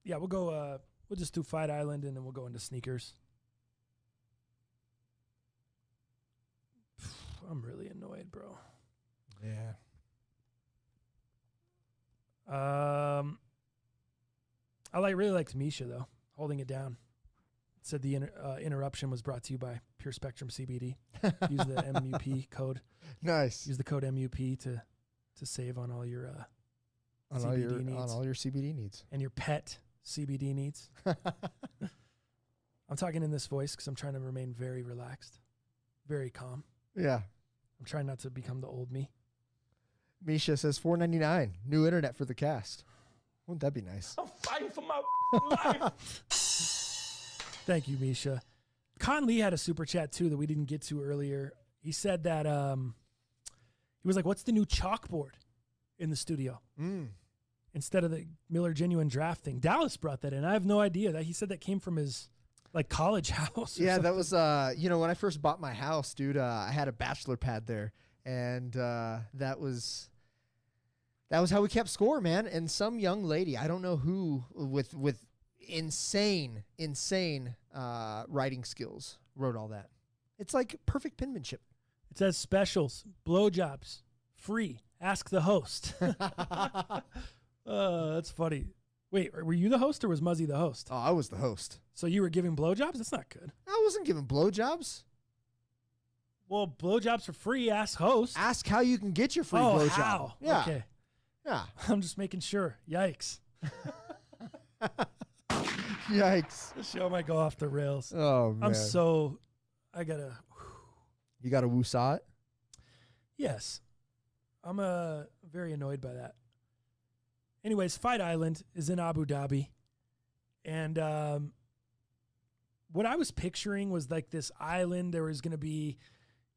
yeah, we'll go. We'll just do Fight Island, and then we'll go into sneakers. I'm really annoyed, bro. Yeah. I really liked Misha though, holding it down. It said the interruption was brought to you by Pure Spectrum CBD. Use the MUP code. Nice. Use the code MUP to save on all your on CBD needs. On all your CBD needs. And your pet CBD needs. I'm talking in this voice because I'm trying to remain very relaxed, very calm. Yeah. I'm trying not to become the old me. Misha says $4.99 new internet for the cast. Wouldn't that be nice? I'm fighting for my life. Thank you, Misha. Con Lee had a super chat too that we didn't get to earlier. He said that he was like, "What's the new chalkboard in the studio?" Instead of the Miller Genuine Draft thing. Dallas brought that in. I have no idea. That he said that came from his like college house. Yeah, that was when I first bought my house, dude. I had a bachelor pad there, and that was how we kept score, man. And some young lady, I don't know who, with insane writing skills, wrote all that. It's like perfect penmanship. It says specials, blowjobs, free. Ask the host. That's funny. Wait, were you the host or was Muzzy the host? Oh, I was the host. So you were giving blowjobs? That's not good. I wasn't giving blowjobs. Well, blowjobs for free. Ask host. Ask how you can get your free blowjob. How? Yeah. Okay. Yeah. I'm just making sure. Yikes. Yikes. The show might go off the rails. Oh, man. I gotta. You got to woo-saw it? Yes. I'm very annoyed by that. Anyways, Fight Island is in Abu Dhabi. And what I was picturing was like this island. There was going to be,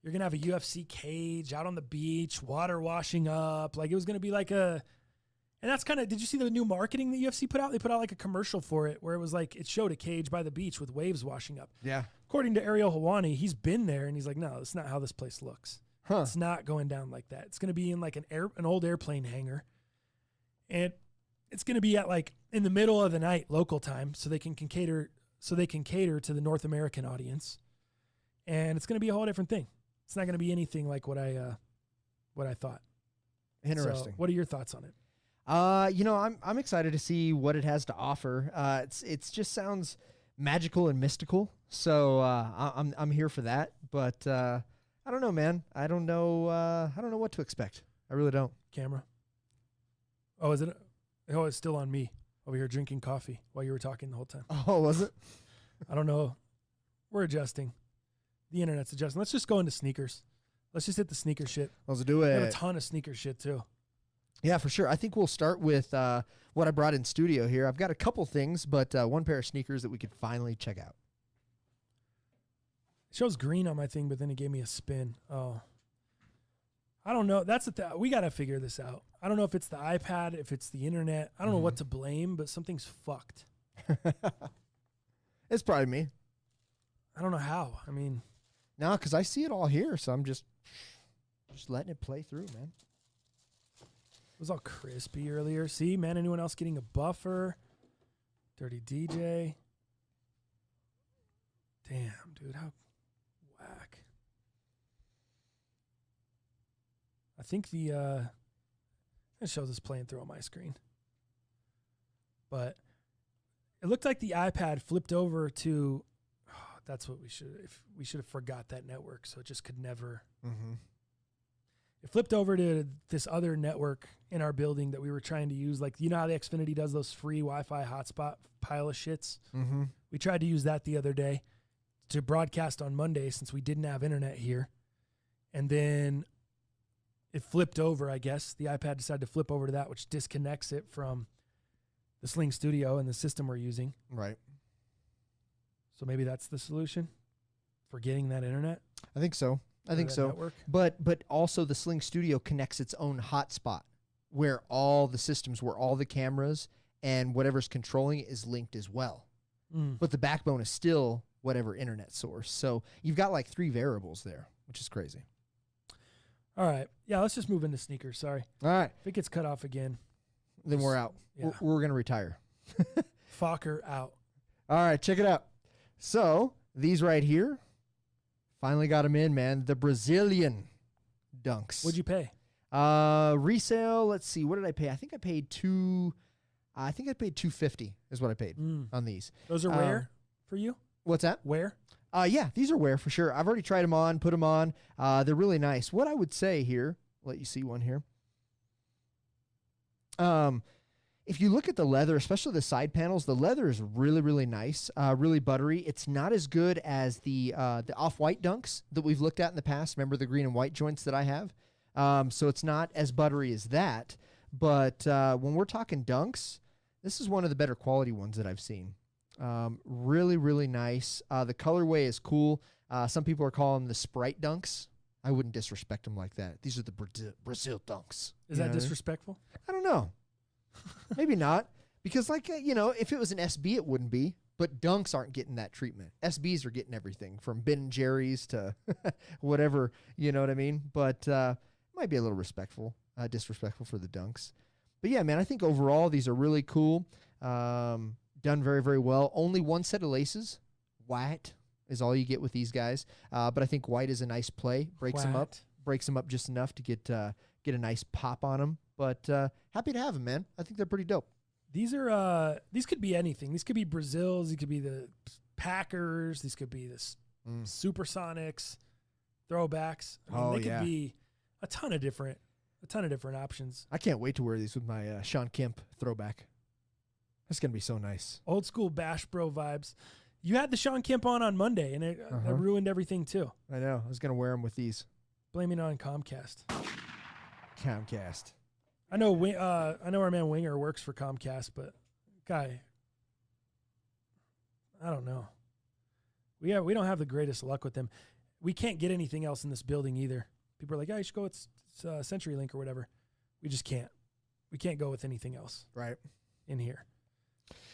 you're going to have a UFC cage out on the beach, water washing up. Like it was going to be like and that's kind of, did you see the new marketing that UFC put out? They put out like a commercial for it where it was like, it showed a cage by the beach with waves washing up. Yeah. According to Ariel Hawani, he's been there and he's like, no, that's not how this place looks. Huh. It's not going down like that. It's going to be in like an old airplane hangar. And it's going to be at like in the middle of the night local time so they can cater to the North American audience. And it's going to be a whole different thing. It's not going to be anything like what I thought. Interesting. So what are your thoughts on it? I'm excited to see what it has to offer. It's just sounds magical and mystical. So I'm here for that. But I don't know, man. I don't know what to expect. I really don't. Camera. Oh, is it? Oh, it's still on me over here drinking coffee while you were talking the whole time. Oh, was it? I don't know. We're adjusting. The internet's adjusting. Let's just go into sneakers. Let's just hit the sneaker shit. Let's do it. We have a ton of sneaker shit too. Yeah, for sure. I think we'll start with what I brought in studio here. I've got a couple things, but one pair of sneakers that we could finally check out. It shows green on my thing, but then it gave me a spin. Oh. I don't know. That's we got to figure this out. I don't know if it's the iPad, if it's the internet. I don't know what to blame, but something's fucked. It's probably me. I don't know how. I mean, no, because I see it all here, so I'm just letting it play through, man. It was all crispy earlier. See, man, anyone else getting a buffer? Dirty DJ. Damn, dude, how whack. I think it shows us playing through on my screen. But it looked like the iPad flipped over to, that's what we should have forgot that network, so it just could never. Mm-hmm. It flipped over to this other network in our building that we were trying to use. Like, you know how the Xfinity does those free Wi-Fi hotspot pile of shits? Mm-hmm. We tried to use that the other day to broadcast on Monday since we didn't have internet here. And then it flipped over, I guess. The iPad decided to flip over to that, which disconnects it from the Sling Studio and the system we're using. Right. So maybe that's the solution for getting that internet? I think so. Network? But also the Sling Studio connects its own hotspot where all the systems, where all the cameras and whatever's controlling it is linked as well. But the backbone is still whatever internet source. So you've got like 3 variables there, which is crazy. All right. Yeah, let's just move into sneakers. Sorry. All right. If it gets cut off again. Then we're out. Yeah. We're going to retire. Fokker out. All right, check it out. So these right here, finally got them in, man. The Brazilian dunks. What'd you pay? Resale. Let's see. What did I pay? I think I paid $250 is what I paid on these. Those are rare for you? What's that? Wear? Yeah, these are wear for sure. I've already tried them on, put them on. They're really nice. What I would say here, let you see one here. If you look at the leather, especially the side panels, the leather is really, really nice, really buttery. It's not as good as the off-white dunks that we've looked at in the past. Remember the green and white joints that I have? So it's not as buttery as that. But when we're talking dunks, this is one of the better quality ones that I've seen. Really, really nice. The colorway is cool. Some people are calling them the Sprite dunks. I wouldn't disrespect them like that. These are the Brazil dunks. Is that disrespectful? I don't know. Maybe not. Because, like, if it was an SB, it wouldn't be. But dunks aren't getting that treatment. SBs are getting everything from Ben & Jerry's to whatever, you know what I mean? But might be a little disrespectful for the dunks. But, yeah, man, I think overall these are really cool. Done very, very well. Only one set of laces. White is all you get with these guys. But I think white is a nice play. Breaks them up just enough to get a nice pop on them. But happy to have them, man. I think they're pretty dope. These are these could be anything. These could be Brazils. These could be the Packers. These could be the Supersonics, throwbacks. I mean, they could be a ton of different options. I can't wait to wear these with my Sean Kemp throwback. That's gonna be so nice. Old school Bash Bro vibes. You had the Sean Kemp on Monday, and it ruined everything too. I know. I was gonna wear them with these. Blaming it on Comcast. I know our man Winger works for Comcast, but guy, I don't know. We don't have the greatest luck with them. We can't get anything else in this building either. People are like, "Yeah, you should go with CenturyLink or whatever." We just can't. We can't go with anything else. Right. In here.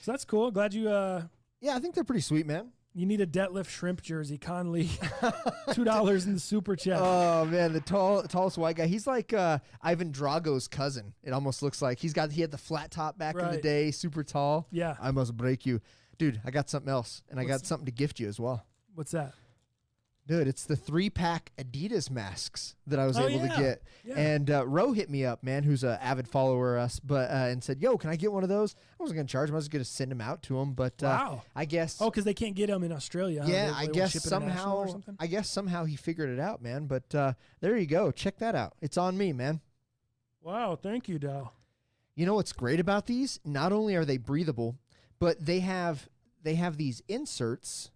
So that's cool. Glad you. Yeah, I think they're pretty sweet, man. You need a deadlift shrimp jersey, Conley. $2 in the super chat. Oh man, the tallest white guy. He's like Ivan Drago's cousin. It almost looks like he had the flat top back in the day, super tall. Yeah. I must break you, dude. I got something else, and I got something to gift you as well. What's that? Dude, it's the 3-pack Adidas masks that I was able to get. Yeah. And Ro hit me up, man, who's an avid follower of us, and said, "Yo, can I get one of those?" I wasn't going to charge him. I was going to send them out to him, but I guess. Oh, because they can't get them in Australia. Huh? Yeah, I guess somehow he figured it out, man. But there you go. Check that out. It's on me, man. Wow, thank you, Dow. You know what's great about these? Not only are they breathable, but they have these inserts.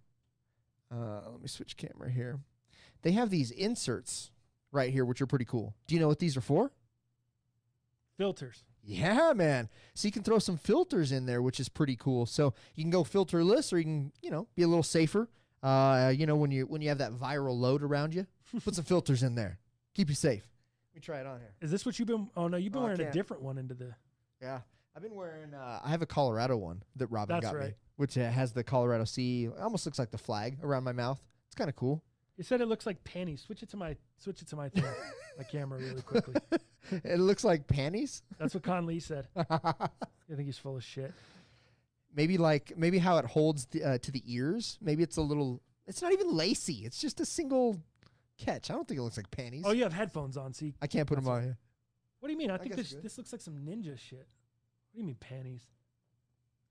Let me switch camera here. They have these inserts right here, which are pretty cool. Do you know what these are for? Filters. Yeah, man. So you can throw some filters in there, which is pretty cool. So you can go filterless, or you can, be a little safer. When you have that viral load around you, put some filters in there. Keep you safe. Let me try it on here. Is this what you've been? Oh no, you've been wearing a different one into the. Yeah, I've been wearing. I have a Colorado one that Robin got me, which has the Colorado C. It almost looks like the flag around my mouth. It's kind of cool. You said it looks like panties. Switch it to my thing, my camera really quickly. It looks like panties. That's what Conley said. I think he's full of shit. Maybe how it holds to the ears. Maybe it's a little. It's not even lacy. It's just a single catch. I don't think it looks like panties. Oh, you have headphones on, see? I can't put them on here. What do you mean? I think this looks like some ninja shit. What do you mean panties?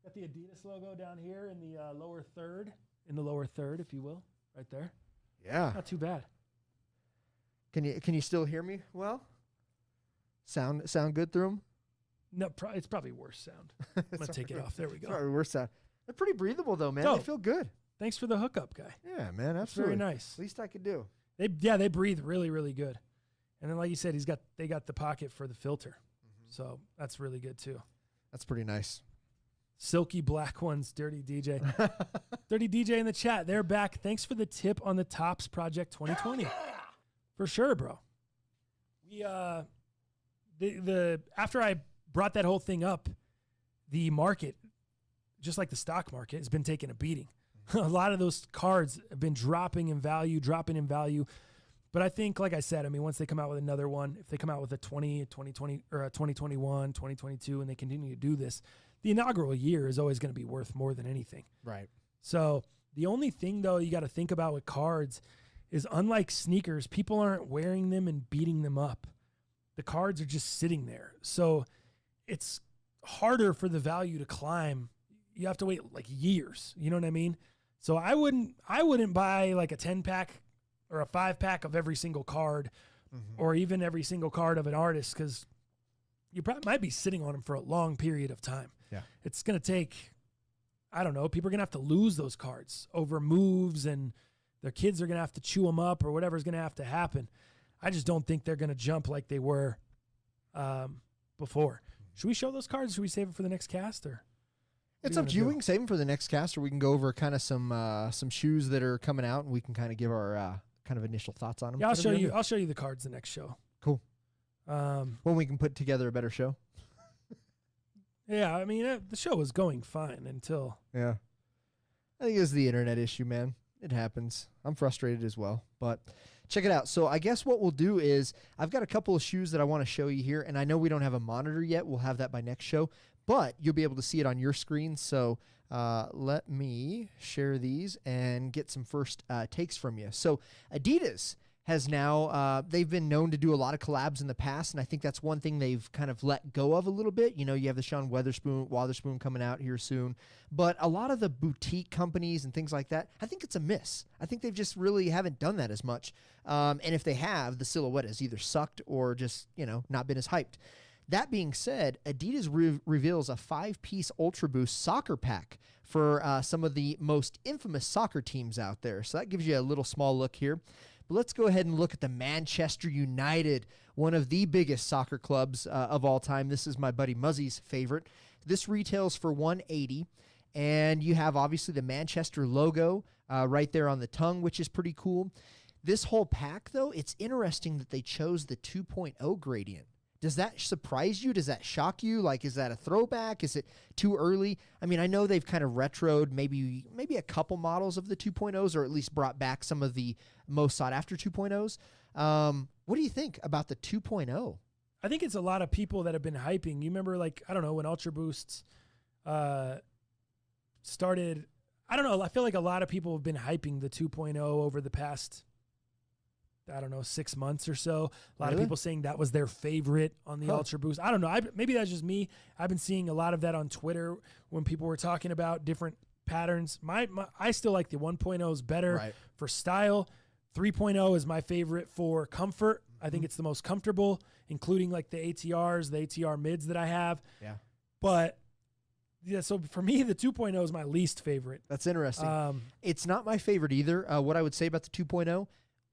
Got the Adidas logo down here in the lower third, if you will, right there. Yeah. Not too bad. Can you still hear me well? Sound good through them? No, it's probably worse sound. I'm going to take it off. There we go. Probably worse sound. They're pretty breathable though, man. Dope. They feel good. Thanks for the hookup, guy. Yeah, man, absolutely. Very nice. Least I could do. They breathe really, really good. And then like you said, they got the pocket for the filter. So that's really good too. That's pretty nice. Silky black ones, Dirty DJ. Dirty DJ in the chat. They're back. Thanks for the tip on the Tops Project 2020. For sure, bro. We after I brought that whole thing up, the market, just like the stock market, has been taking a beating. A lot of those cards have been dropping in value. But I think, like I said, once they come out with another one, if they come out with a 2020 or a 2021, 2022, and they continue to do this, the inaugural year is always going to be worth more than anything. Right. So the only thing, though, you got to think about with cards is, unlike sneakers, people aren't wearing them and beating them up. The cards are just sitting there. So it's harder for the value to climb. You have to wait like years. You know what I mean? So I wouldn't buy like a 10-pack or a 5-pack of every single card, or even every single card of an artist, because you probably might be sitting on them for a long period of time. Yeah. It's going to take, I don't know, people are going to have to lose those cards over moves, and their kids are going to have to chew them up, or whatever's going to have to happen. I just don't think they're going to jump like they were before. Should we show those cards? Should we save it for the next cast? Or it's up to you. We can save them for the next cast, or we can go over kind of some shoes that are coming out, and we can kind of give our kind of initial thoughts on them. Yeah, I'll show you the cards the next show. Cool. When we can put together a better show. Yeah, I mean, the show was going fine until... Yeah. I think it was the internet issue, man. It happens. I'm frustrated as well, but check it out. So I guess what we'll do is, I've got a couple of shoes that I want to show you here, and I know we don't have a monitor yet. We'll have that by next show, but you'll be able to see it on your screen. So let me share these and get some first takes from you. So Adidas has now, they've been known to do a lot of collabs in the past, and I think that's one thing they've kind of let go of a little bit. You know, you have the Sean Wotherspoon coming out here soon, but a lot of the boutique companies and things like that, I think it's a miss. I think they've just really haven't done that as much. And if they have, the silhouette has either sucked or just, you know, not been as hyped. That being said, Adidas reveals a 5-piece Ultra Boost soccer pack for some of the most infamous soccer teams out there. So that gives you a little small look here. But let's go ahead and look at the Manchester United, one of the biggest soccer clubs of all time. This is my buddy Muzzy's favorite. This retails for $180, and you have obviously the Manchester logo right there on the tongue, which is pretty cool. This whole pack, though, it's interesting that they chose the 2.0 gradient. Does that surprise you? Does that shock you? Like, is that a throwback? Is it too early? I mean, I know they've kind of retroed maybe a couple models of the 2.0s, or at least brought back some of the most sought-after 2.0s. What do you think about the 2.0? I think it's a lot of people that have been hyping. You remember, like, I don't know, when Ultra Boosts started, I don't know, I feel like a lot of people have been hyping the 2.0 over the past, I don't know, 6 months or so. A lot of people saying that was their favorite on the Ultra Boost. I don't know. Maybe that's just me. I've been seeing a lot of that on Twitter when people were talking about different patterns. I still like the 1.0s better for style. 3.0 is my favorite for comfort. I think it's the most comfortable, including like the ATRs, the ATR mids that I have. Yeah. But yeah, so for me, the 2.0 is my least favorite. That's interesting. It's not my favorite either. What I would say about the 2.0,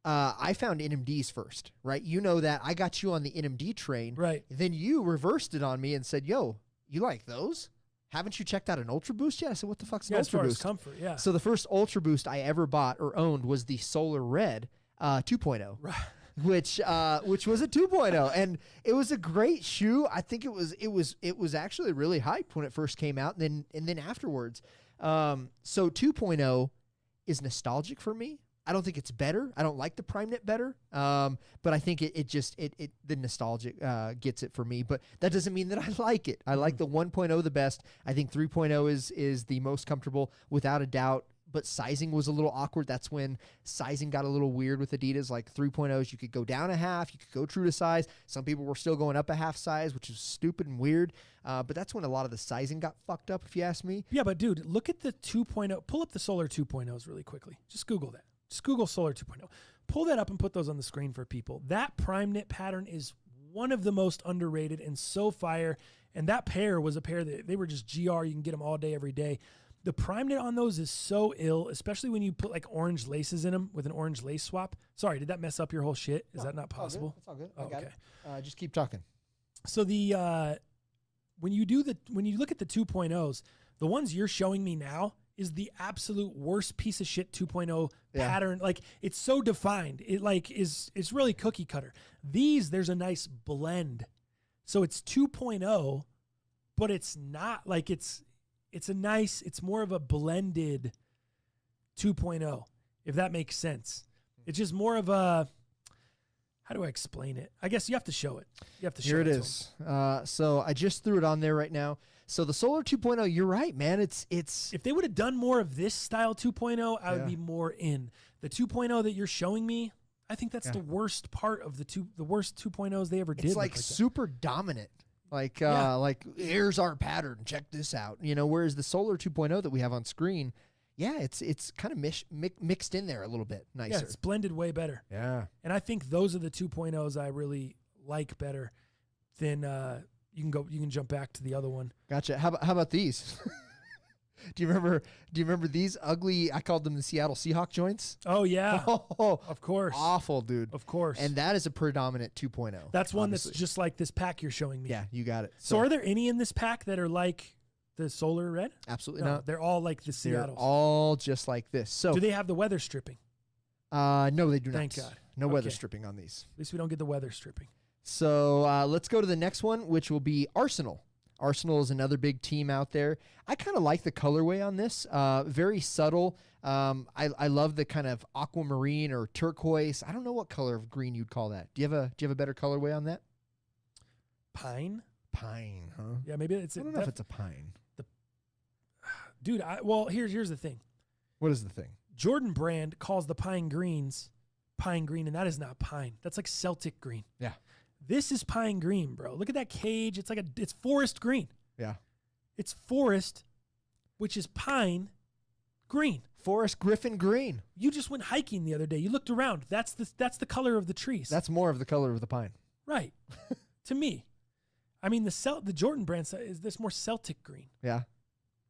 I found NMDs first, right? You know that. I got you on the NMD train. Right. Then you reversed it on me and said, yo, you like those? Haven't you checked out an Ultra Boost yet? I said, what the fuck's an Ultra Boost? As far as comfort, yeah. So the first Ultra Boost I ever bought or owned was the Solar Red 2.0. Right. Which was a 2.0, and it was a great shoe. I think it was actually really hyped when it first came out, and then afterwards. So 2.0 is nostalgic for me. I don't think it's better. I don't like the Prime Knit better. But I think the nostalgic gets it for me. But that doesn't mean that I like it. I like the 1.0 the best. I think 3.0 is the most comfortable without a doubt. But sizing was a little awkward. That's when sizing got a little weird with Adidas. Like 3.0s, you could go down a half, you could go true to size. Some people were still going up a half size, which is stupid and weird. But that's when a lot of the sizing got fucked up, if you ask me. Yeah, but dude, look at the 2.0. Pull up the Solar 2.0s really quickly. Just Google that. Just Google Solar 2.0. Pull that up and put those on the screen for people. That Prime Knit pattern is one of the most underrated and so fire. And that pair was a pair that they were just GR. You can get them all day, every day. The Prime Knit on those is so ill, especially when you put like orange laces in them with an orange lace swap. Sorry, did that mess up your whole shit? Is that not possible? It's all good. I got it. Just keep talking. So when you look at the 2.0s, the ones you're showing me now is the absolute worst piece of shit 2.0 pattern. Like, it's so defined. It like it's really cookie cutter. There's a nice blend. So it's 2.0, but it's not like it's more of a blended 2.0, if that makes sense. It's just more of a, how do I explain it? I guess you have to show it. Here it is. So I just threw it on there right now. So the Solar 2.0, you're right, man. It's If they would have done more of this style 2.0, I would be more in. The 2.0 that you're showing me, I think that's the worst part of the worst 2.0s they ever did. It's like super dominant. Like here's our pattern. Check this out. You know, whereas the Solar 2.0 that we have on screen, it's kind of mixed in there a little bit nicer. Yeah, it's blended way better. Yeah. And I think those are the 2.0s I really like better than you can jump back to the other one. Gotcha. How about these? Do you remember these ugly, I called them the Seattle Seahawk joints? Oh yeah. Oh, of course. Awful, dude. Of course. And that is a predominant 2.0. That's one that's just like this pack you're showing me. Yeah, you got it. So are there any in this pack that are like the Solar Red? Absolutely no, not. They're all like the They're Seattles. all just like this. So do they have the weather stripping? No, they do not. Thank God. No weather stripping on these. At least we don't get the weather stripping. So let's go to the next one, which will be Arsenal. Arsenal is another big team out there. I kind of like the colorway on this. Very subtle. I love the kind of aquamarine or turquoise. I don't know what color of green you'd call that. Do you have a better colorway on that? Pine? Pine, huh? Yeah, maybe it's. I don't know if it's a pine. Dude, here's the thing. What is the thing? Jordan Brand calls the pine greens pine green, and that is not pine. That's like Celtic green. Yeah. This is pine green, bro. Look at that cage. It's it's forest green. Yeah. It's forest, which is pine green. Forest Griffin green. You just went hiking the other day. You looked around. That's the color of the trees. That's more of the color of the pine. Right. To me. I mean, the Jordan Brand is this more Celtic green. Yeah.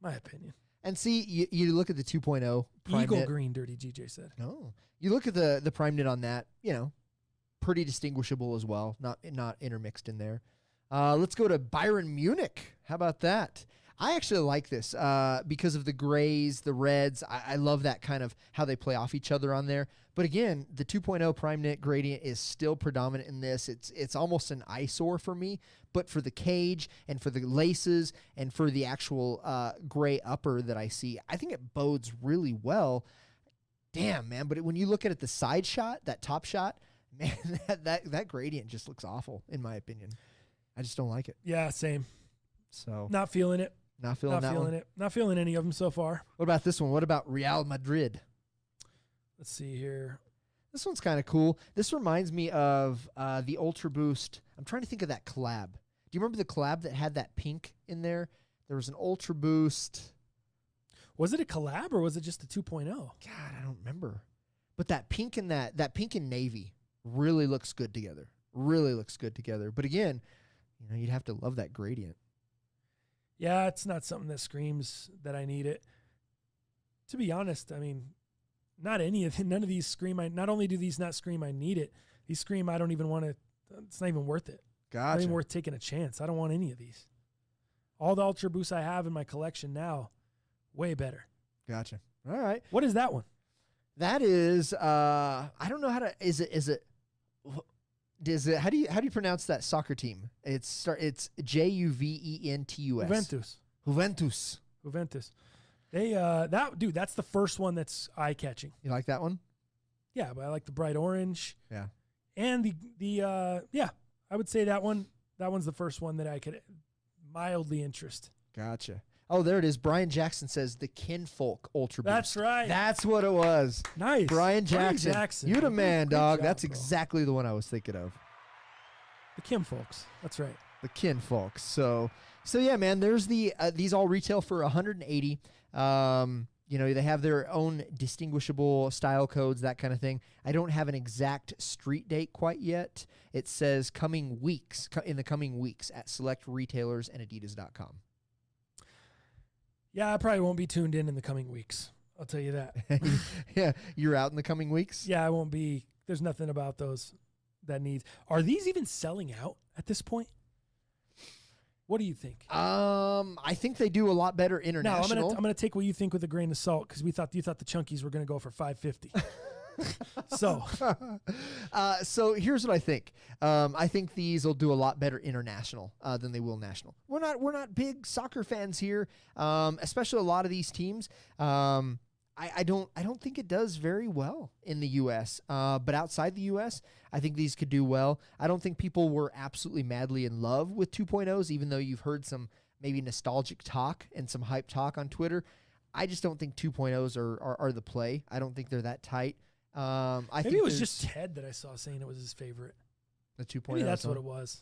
My opinion. And see, you look at the 2.0 prime Eagle knit. green, Dirty GJ said. No. You look at the prime knit on that, pretty distinguishable as well, not intermixed in there. Let's go to Bayern Munich. How about that? I actually like this because of the grays, the reds. I love that kind of how they play off each other on there. But again, the 2.0 prime knit gradient is still predominant in this. It's almost an eyesore for me, but for the cage and for the laces and for the actual gray upper that I see, I think it bodes really well. Damn, man. But when you look at it, the side shot, that top shot, man, that gradient just looks awful, in my opinion. I just don't like it. Yeah, same. So not feeling it. Not feeling it. Not feeling any of them so far. What about this one? What about Real Madrid? Let's see here. This one's kind of cool. This reminds me of the Ultra Boost. I'm trying to think of that collab. Do you remember the collab that had that pink in there? There was an Ultra Boost. Was it a collab or was it just a 2.0? God, I don't remember. But that pink and that pink and navy really looks good together. Really looks good together. But again, you'd have to love that gradient. Yeah, it's not something that screams that I need it. To be honest, I mean, none of these scream. Not only do these not scream I need it, these scream I don't even want to. It's not even worth it. Gotcha. Not even worth taking a chance. I don't want any of these. All the Ultra Boosts I have in my collection now, way better. Gotcha. All right. What is that one? That is I don't know how to is it how do you pronounce that soccer team? It's Juventus. Juventus. They that's the first one that's eye catching. You like that one? Yeah, but I like the bright orange. Yeah. And I would say that one's the first one that I could mildly interest. Gotcha. Oh, there it is. Brian Jackson says the Kinfolk Ultra Boost. That's right. That's what it was. Nice. Brian Jackson. You the man, dog. That's bro. exactly the one I was thinking of. The Kim folks. That's right. The Kinfolk. So yeah, man, there's these all retail for $180. They have their own distinguishable style codes, that kind of thing. I don't have an exact street date quite yet. It says coming weeks, in the coming weeks at select retailers and adidas.com. Yeah, I probably won't be tuned in the coming weeks. I'll tell you that. Yeah, you're out in the coming weeks? Yeah, I won't be. There's nothing about those that needs. Are these even selling out at this point? What do you think? I think they do a lot better international. No, I'm gonna take what you think with a grain of salt because you thought the chunkies were gonna go for $550. So here's what I think. I think these will do a lot better international than they will national. We're not big soccer fans here, especially a lot of these teams. I don't think it does very well in the U.S. But outside the U.S., I think these could do well. I don't think people were absolutely madly in love with 2.0s, even though you've heard some maybe nostalgic talk and some hype talk on Twitter. I just don't think 2.0s are the play. I don't think they're that tight. I Maybe think it was just Ted that I saw saying it was his favorite. the 2.0. Maybe that's what it was.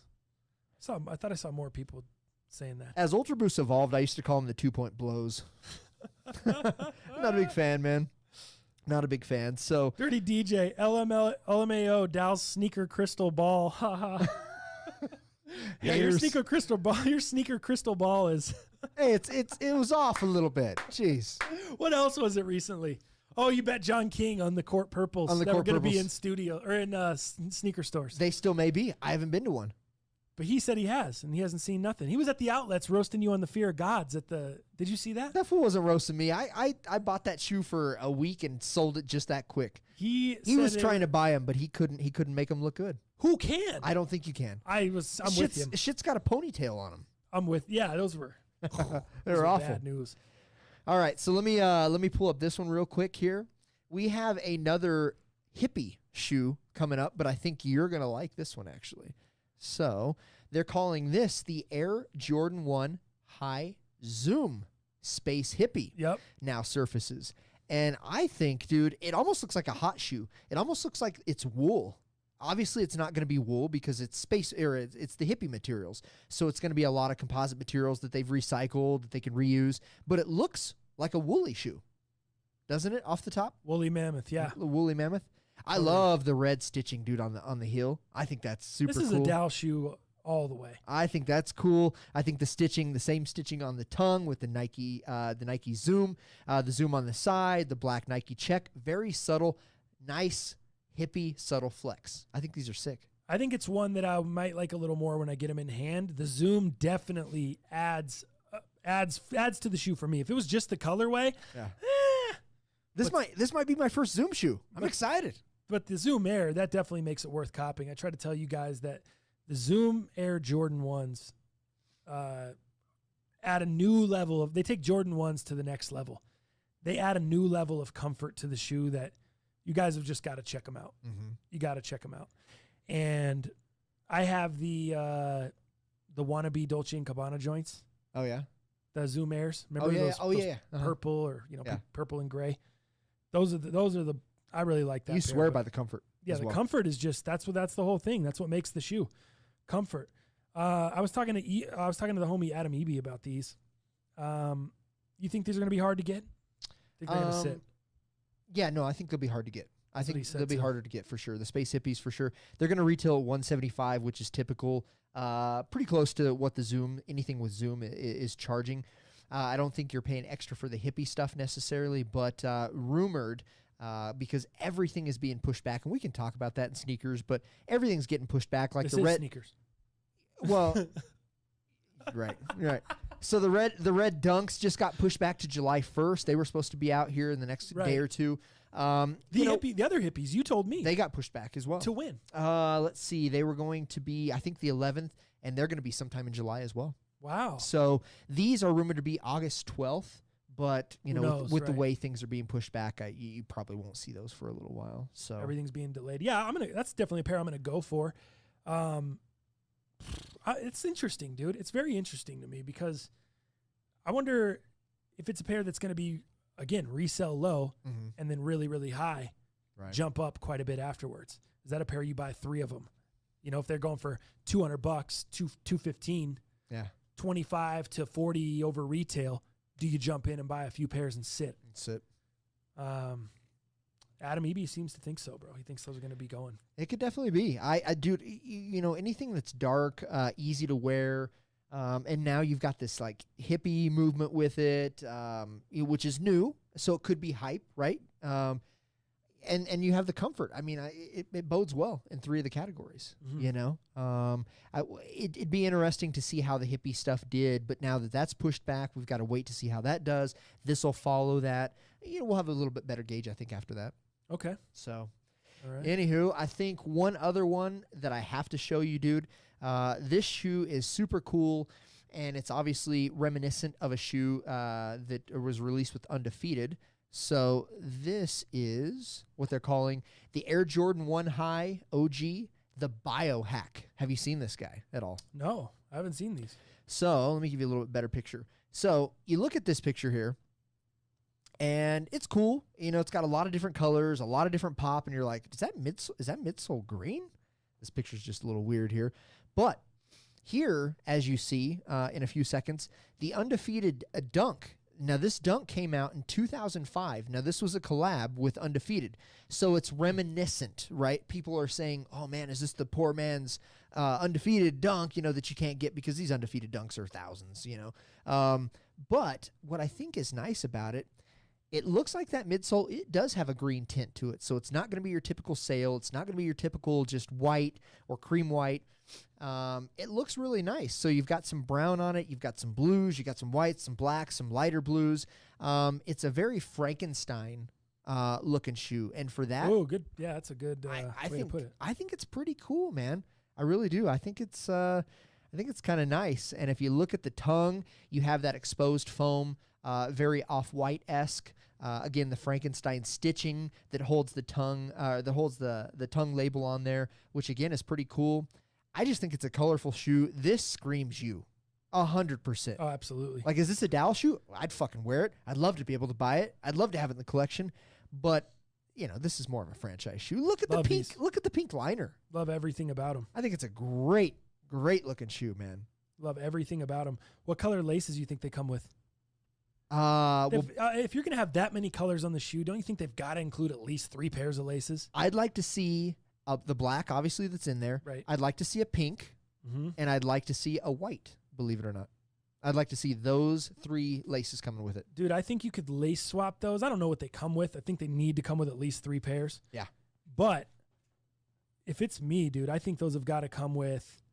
I thought I saw more people saying that. As Ultra Boost evolved, I used to call them the 2-point blows. Not a big fan, man. Not a big fan. So Dirty DJ, LMAO, Dow's sneaker crystal ball. Ha Yeah, your sneaker crystal ball is. Hey, it was off a little bit. Jeez. What else was it recently? Oh, you bet John King on the Court Purples On the that Court were going to be Purples. in studio or in sneaker stores. They still may be. I haven't been to one. But he said he has, and he hasn't seen nothing. He was at the outlets roasting you on the fear of gods at the. Did you see that? That fool wasn't roasting me. I bought that shoe for a week and sold it just that quick. He was trying to buy them, but he couldn't make them look good. Who can? I don't think you can. I'm with him. Shit's got a ponytail on him. Yeah, those were. They're awful. Bad news. All right, so let me pull up this one real quick here. We have another Hippie shoe coming up, but I think you're gonna like this one actually. So they're calling this the Air Jordan 1 High Zoom Space Hippie. Yep. Now surfaces. And I think, dude, it almost looks like a hot shoe. It almost looks like it's wool. Obviously, it's not going to be wool because it's it's the Hippie materials. So it's going to be a lot of composite materials that they've recycled, that they can reuse. But it looks like a woolly shoe, doesn't it, off the top? Woolly mammoth, yeah. The woolly mammoth. I love the red stitching, dude, on the heel. I think that's super cool. This is a Dow shoe all the way. I think that's cool. I think the same stitching on the tongue with the Nike Zoom, the Zoom on the side, the black Nike check, very subtle, nice, hippie, subtle flex. I think these are sick. I think it's one that I might like a little more when I get them in hand. The Zoom definitely adds to the shoe for me. If it was just the colorway, yeah. This might be my first Zoom shoe. I'm excited. But the Zoom Air, that definitely makes it worth copying. I try to tell you guys that the Zoom Air Jordan 1s add a new level of, they take Jordan 1s to the next level. They add a new level of comfort to the shoe that you guys have just got to check them out. Mm-hmm. You got to check them out. And I have the wannabe Dolce & Gabbana joints. Oh, yeah? The Zoom Airs. Remember those Uh-huh. purple or, purple and gray? Those are the I really like that. You swear by the comfort. Yeah, the comfort is just that's the whole thing. That's what makes the shoe. Comfort. I was talking to the homie Adam Eby about these. You think these are going to be hard to get? Think they're going to sit? Yeah, no, I think they'll be hard to get. I That's think they'll be harder to get for sure. The Space Hippies for sure. They're going to retail at $175, which is typical. Pretty close to what the Zoom, anything with Zoom is charging. I don't think you're paying extra for the Hippie stuff necessarily, but rumored, because everything is being pushed back, and we can talk about that in sneakers, but everything's getting pushed back. Like this the is red sneakers. Well, right. So the red Dunks just got pushed back to July 1st. They were supposed to be out here in the next day or two. The other Hippies, you told me they got pushed back as well to win. Let's see, they were going to be, I think, the 11th, and they're going to be sometime in July as well. Wow. So these are rumored to be August 12th, but with the way things are being pushed back, you probably won't see those for a little while. So everything's being delayed. Yeah, that's definitely a pair I'm gonna go for. It's interesting, dude. It's very interesting to me because I wonder if it's a pair that's gonna be, again, resell low and then really, really high, jump up quite a bit afterwards. Is that a pair you buy 3 of them? If they're going for $200, $215, yeah, 25 to 40 over retail, do you jump in and buy a few pairs and sit? Adam Eby seems to think so, bro. He thinks those are going to be going. It could definitely be. Dude, anything that's dark, easy to wear, and now you've got this like hippie movement with it, which is new, so it could be hype, right? And you have the comfort. I mean, it bodes well in 3 of the categories. It'd be interesting to see how the hippie stuff did, but now that that's pushed back, we've got to wait to see how that does. This will follow that. We'll have a little bit better gauge, I think, after that. Okay. So, all right. Anywho, I think one other one that I have to show you, dude. This shoe is super cool, and it's obviously reminiscent of a shoe that was released with Undefeated. So this is what they're calling the Air Jordan 1 High OG, the Biohack. Have you seen this guy at all? No, I haven't seen these. So let me give you a little bit better picture. So you look at this picture here, and it's cool. You know, it's got a lot of different colors, a lot of different pop, and you're like, is that midsole green? This picture's just a little weird here. But here, as you see in a few seconds, the Undefeated Dunk. Now, this Dunk came out in 2005. Now, this was a collab with Undefeated. So it's reminiscent, right? People are saying, oh, man, is this the poor man's Undefeated Dunk, you know, that you can't get because these Undefeated Dunks are thousands, you know. But what I think is nice about it, it looks like that midsole, it does have a green tint to it. So it's not going to be your typical sail. It's not going to be your typical just white or cream white. It looks really nice. So you've got some brown on it. You've got some blues. You got some whites, some blacks, some lighter blues. It's a very Frankenstein looking shoe. And for that, oh, good. Yeah, that's a good way to put it. I think it's pretty cool, man. I really do. I think it's kind of nice. And if you look at the tongue, you have that exposed foam, very off-white-esque. Again, the Frankenstein stitching that holds the tongue, that holds the tongue label on there, which again is pretty cool. I just think it's a colorful shoe. This screams you, 100%. Oh, absolutely. Like, is this a Dallas shoe? I'd fucking wear it. I'd love to be able to buy it. I'd love to have it in the collection. But you know, this is more of a franchise shoe. Look at the pink. Look at the pink liner. Love everything about them. I think it's a great looking shoe, man. Love everything about them. What color laces do you think they come with? If you're going to have that many colors on the shoe, don't you think they've got to include at least 3 pairs of laces? I'd like to see the black, obviously, that's in there. Right. I'd like to see a pink, and I'd like to see a white, believe it or not. I'd like to see those 3 laces coming with it. Dude, I think you could lace swap those. I don't know what they come with. I think they need to come with at least 3 pairs. Yeah. But if it's me, dude, I think those have got to come with,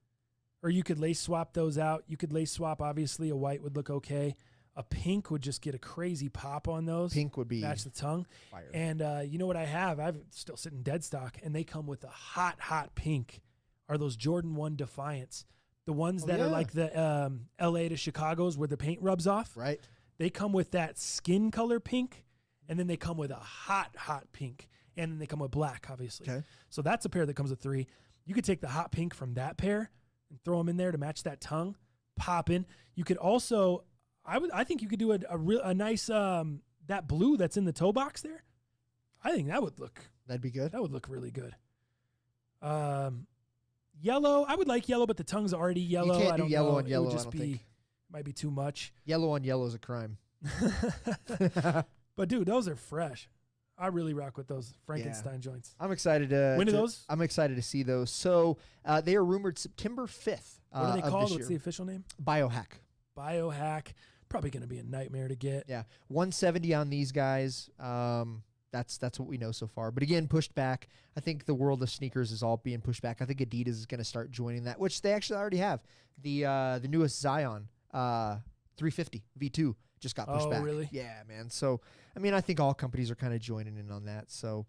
or you could lace swap those out. You could lace swap, obviously. A white would look okay. A pink would just get a crazy pop on those. Pink would be match the tongue. Fire. And you know what I have? I'm still sitting dead stock, and they come with a hot pink. Are those Jordan 1 Defiance? The ones that are like the LA to Chicago's where the paint rubs off. Right. They come with that skin color pink, and then they come with a hot pink, and then they come with black, obviously. Okay. So that's a pair that comes with 3. You could take the hot pink from that pair and throw them in there to match that tongue, pop in. You could also, I think you could do a nice that blue that's in the toe box there. I think that'd be good. That would look really good. Yellow, I would like yellow, but the tongue's already yellow. You can't do yellow on yellow. It would just might be too much. Yellow on yellow is a crime. But dude, those are fresh. I really rock with those Frankenstein joints. I'm excited to. When are those? I'm excited to see those. So they are rumored September 5th. What are they called? What's the official name? Biohack. Probably going to be a nightmare to get. Yeah, 170 on these guys. That's what we know so far. But again, pushed back. I think the world of sneakers is all being pushed back. I think Adidas is going to start joining that, which they actually already have. The newest Zion 350 V2 just got pushed back. Oh, really? Yeah, man. So, I mean, I think all companies are kind of joining in on that. So,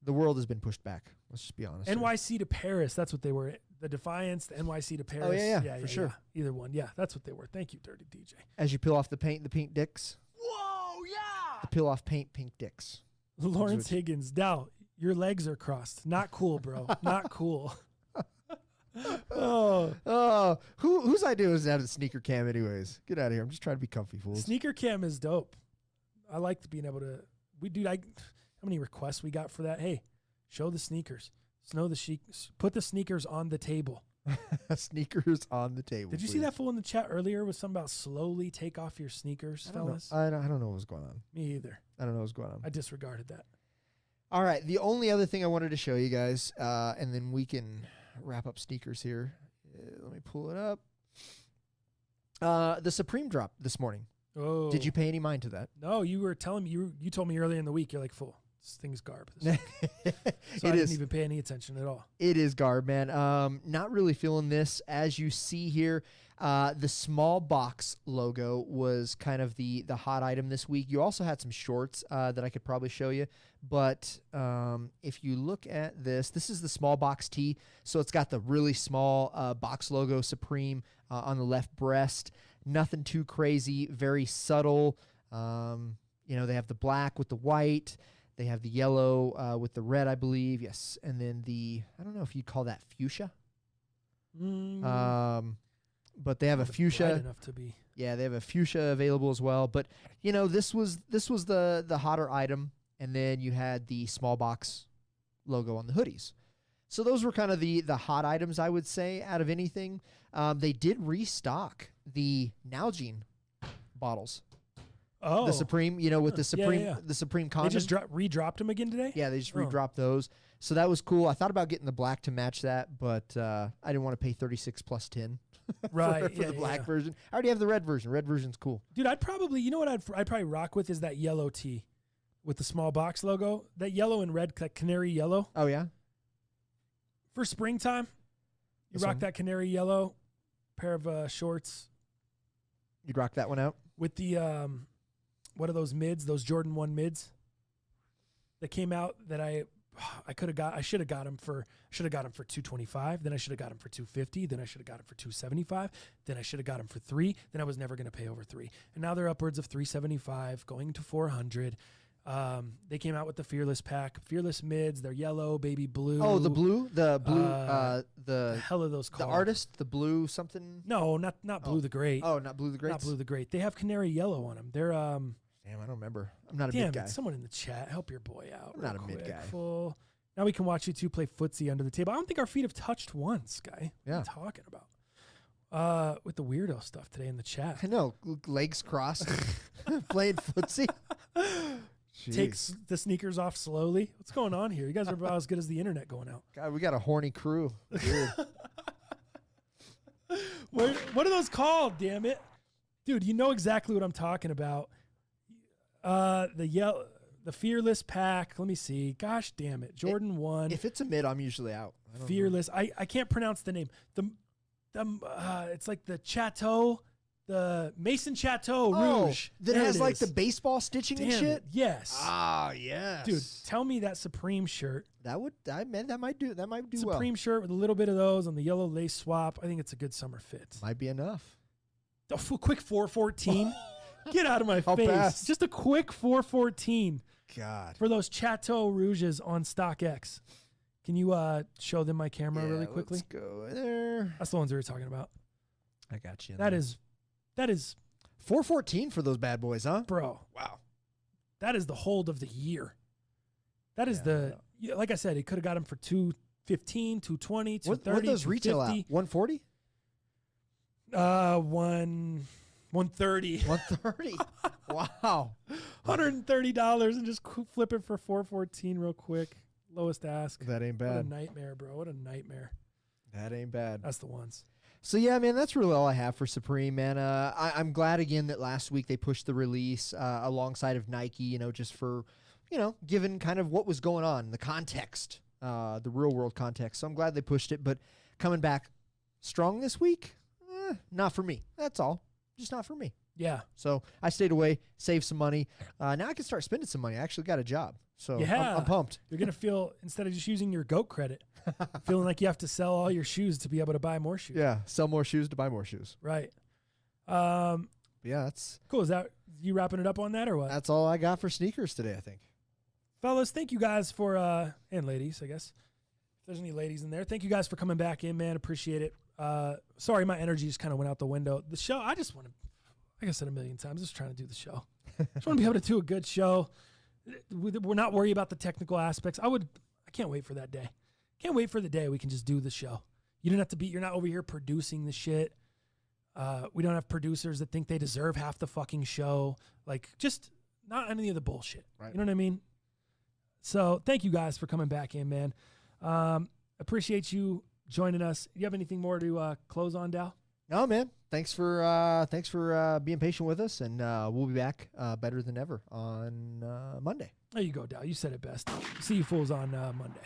the world has been pushed back. Let's just be honest. NYC to Paris, that's what they were. The Defiance, the NYC to Paris. Oh, yeah, for sure. Yeah. Either one. Yeah, that's what they were. Thank you, Dirty DJ. As you peel off the paint, the pink dicks. Whoa, yeah! The peel off paint, pink dicks. Lawrence Higgins, Dow, your legs are crossed. Not cool, bro. Not cool. Whose idea was to have the sneaker cam anyways? Get out of here. I'm just trying to be comfy, fools. Sneaker cam is dope. I like being able to. How many requests we got for that? Hey, show the sneakers. Put the sneakers on the table. Sneakers on the table. Did you see that fool in the chat earlier with something about slowly take off your sneakers, fellas? I don't know what was going on. Me either. I don't know what's going on. I disregarded that. All right. The only other thing I wanted to show you guys, and then we can wrap up sneakers here. Let me pull it up. The Supreme drop this morning. Oh. Did you pay any mind to that? No, you were telling me, you told me earlier in the week, you're like, fool, this thing's garb. So I didn't even pay any attention at all. It is garb, man. Not really feeling this. As you see here, the small box logo was kind of the hot item this week. You also had some shorts that I could probably show you. But if you look at this is the small box tee. So it's got the really small box logo, Supreme, on the left breast. Nothing too crazy, very subtle. They have the black with the white. They have the yellow with the red, I believe. Yes. And then I don't know if you'd call that fuchsia. but they have a Bright fuchsia. enough to be. Yeah, they have a fuchsia available as well. But this was the hotter item, and then you had the small box logo on the hoodies. So those were kind of the hot items, I would say, out of anything. They did restock the Nalgene bottles. Oh, The Supreme, with the Supreme, the Supreme condom. They just redropped them again today. Yeah, they just redropped those. So that was cool. I thought about getting the black to match that, but I didn't want to pay 36 plus 10 Right, for the black version. I already have the red version. Red version's cool. Dude, I'd probably, you know what I'd probably rock with is that yellow tee with the small box logo. That yellow and red, that canary yellow. Oh, yeah? For springtime, you This rock one? that canary yellow pair of shorts You'd rock that one out? with the, what are those mids, those Jordan 1 mids that came out that I should have got them for 225. Then I should have got them for 250. Then I should have got them for 275. Then I should have got them for $3. Then I was never going to pay over $3. And now they're upwards of 375, going to 400. They came out with the Fearless pack, Fearless mids. They're yellow, baby blue. Oh, the blue, the the hell are those the called? artist, the blue something. No, not Blue the Great. Oh, not Blue the Great. Not Blue the Great. They have canary yellow on them. They're Damn, I don't remember. I'm not a Damn mid guy. it, someone in the chat, help your boy out. I'm not real a mid quick. guy. Full. Now we can watch you two play footsie under the table. I don't think our feet have touched once, guy. Yeah. What are you talking about? With the weirdo stuff today in the chat. I know, legs crossed, playing footsie. Takes the sneakers off slowly. What's going on here? You guys are about as good as the internet going out. God, we got a horny crew. Weird. What are those called, damn it? Dude, you know exactly what I'm talking about. The Fearless pack. Let me see. Gosh damn it. Jordan 1. If it's a mid, I'm usually out. I don't know. Fearless. I can't pronounce the name. It's like the Chateau, the Mason Chateau Rouge. That There has it like is. the baseball stitching and Damn shit. it. Yes. Ah, yes. Dude, tell me that Supreme shirt. That might do Supreme shirt with a little bit of those on the yellow lace swap. I think it's a good summer fit. well. Might be enough. A quick 414. Get out of my I'll face. pass. Just a quick 414 God. for those Chateau Rouges on StockX. Can you show them my camera really quickly? Let's go there. That's the ones we were talking about. I got you. That is 414 for those bad boys, huh? bro. Wow. That is the hold of the year. That is like I said, it could have got him for 215, 220, 230. What does retail at? 140? 130. 130. Wow. $130 and just flip it for 414 real quick. Lowest ask. That ain't What a bad. nightmare, bro. What a nightmare. That ain't bad. That's the ones. So yeah, man, that's really all I have for Supreme, man. I'm glad again that last week they pushed the release alongside of Nike, just for, given kind of what was going on, the context, the real world context. So I'm glad they pushed it, but coming back strong this week, not for me. That's all. Just not for me. Yeah. So I stayed away, saved some money. Now I can start spending some money. I actually got a job. So Yeah. I'm pumped. You're going to feel, instead of just using your GOAT credit, feeling like you have to sell all your shoes to be able to buy more shoes. Yeah, sell more shoes to buy more shoes. Right. Yeah, that's Cool. Is that you wrapping it up on that or what? that's all I got for sneakers today, I think. Fellas, thank you guys for, and ladies, I guess. If there's any ladies in there, thank you guys for coming back in, man. Appreciate it. Sorry, my energy just kind of went out the window. The show, I just want to, like I said a million times, just trying to do the show. Just want to be able to do a good show. We're not worried about the technical aspects. I can't wait for that day. Can't wait for the day we can just do the show. You don't have to be, you're not over here producing the shit. We don't have producers that think they deserve half the fucking show. Like, just not any of the bullshit. Right. You know what I mean? So thank you guys for coming back in, man. Appreciate you joining us. You have anything more to close on, Dal? No, man. Thanks for being patient with us, and we'll be back better than ever on Monday. There you go, Dal. You said it best. See you fools on Monday.